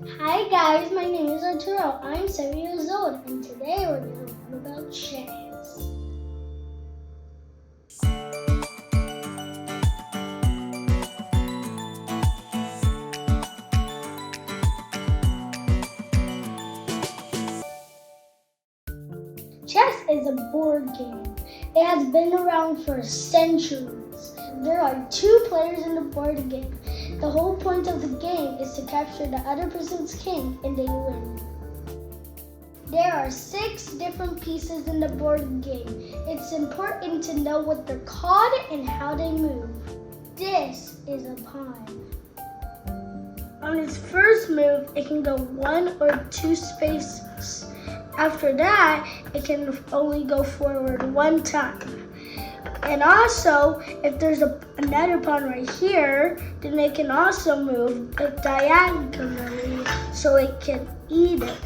Hi guys, my name is Arturo. I'm 7 years old and today we're going to learn about chess. Chess is a board game. It has been around for centuries. There are 2 players in the board game. The whole point of the game is to capture the other person's king and they win. There are 6 different pieces in the board game. It's important to know what they're called and how they move. This is a pawn. On its first move, it can go 1 or 2 spaces. After that, it can only go forward 1 time. And also, if there's another pawn right here, then it can also move diagonally so it can eat it.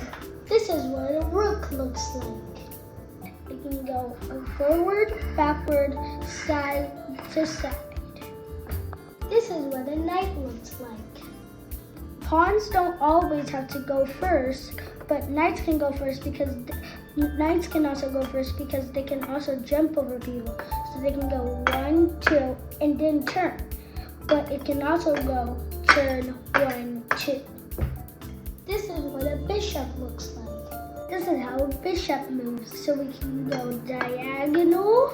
This is what a rook looks like. It can go forward, backward, side to side. This is what a knight looks like. Pawns don't always have to go first, but knights can go first because knights can also go first because they can also jump over people. So they can go 1, 2, and then turn. But it can also go turn 1, 2. This is what a bishop looks like. This is how a bishop moves. So we can go diagonal.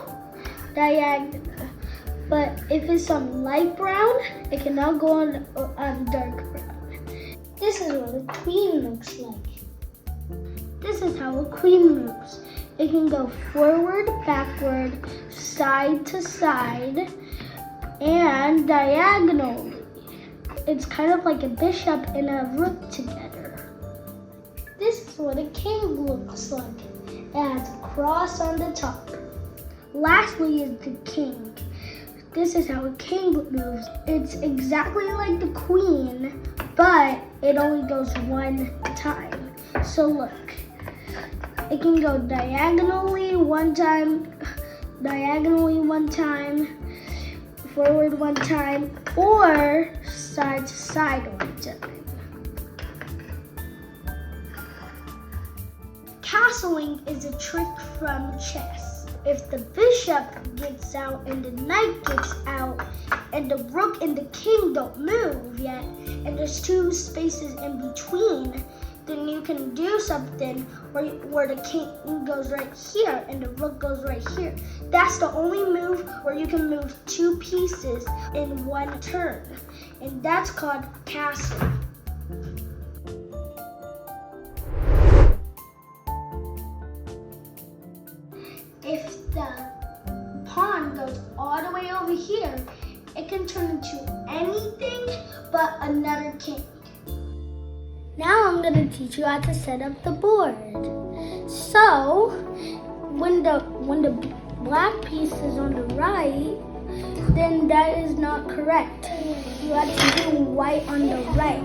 But if it's on light brown, it cannot go on dark brown. This is what a queen looks like. This is how a queen moves. It can go forward, backward, side to side, and diagonally. It's kind of like a bishop and a rook together. This is what a king looks like. It has a cross on the top. Lastly is the king. This is how a king moves. It's exactly like the queen, but it only goes 1 time. So look. It can go diagonally 1 time, forward 1 time, or side to side 1 time. Castling is a trick from chess. If the bishop gets out and the knight gets out and the rook and the king don't move yet and there's 2 spaces in between, then you can do something where the king goes right here and the rook goes right here. That's the only move where you can move 2 pieces in 1 turn, and that's called castle. If the pawn goes all the way over here, it can turn into anything but another king. Now I'm going to teach you how to set up the board. So, when the black piece is on the right, then that is not correct. You have to do white on the right.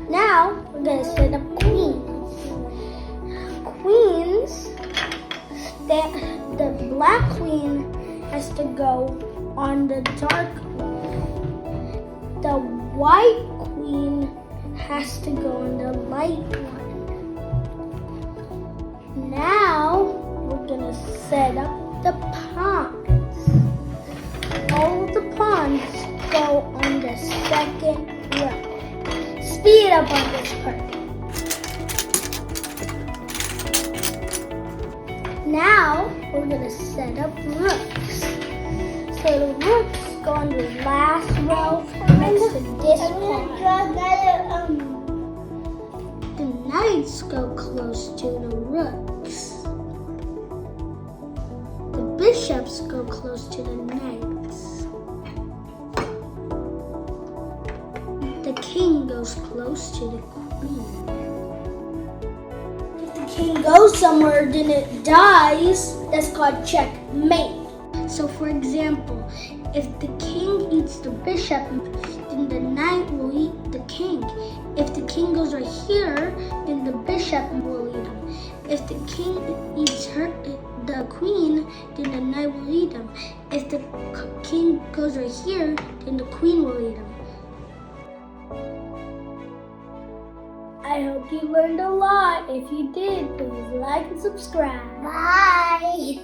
Now, we're going to set up queens. Queens, the black queen has to go on the dark one. The white queen has to go on the light one. Now we're gonna set up the pawns. All the pawns go on the second row. Speed up on this part. Now we're gonna set up rooks. So the rooks go on the last row next to this pawn. The knights go close to the rooks. The bishops go close to the knights. The king goes close to the queen. If the king goes somewhere, then it dies. That's called checkmate. So for example, if the king eats the bishop, then the knight will eat the king. If the king goes right here, then the bishop will eat him. If the king eats the queen, then the knight will eat him. If the king goes right here, then the queen will eat him. I hope you learned a lot. If you did, please like and subscribe. Bye!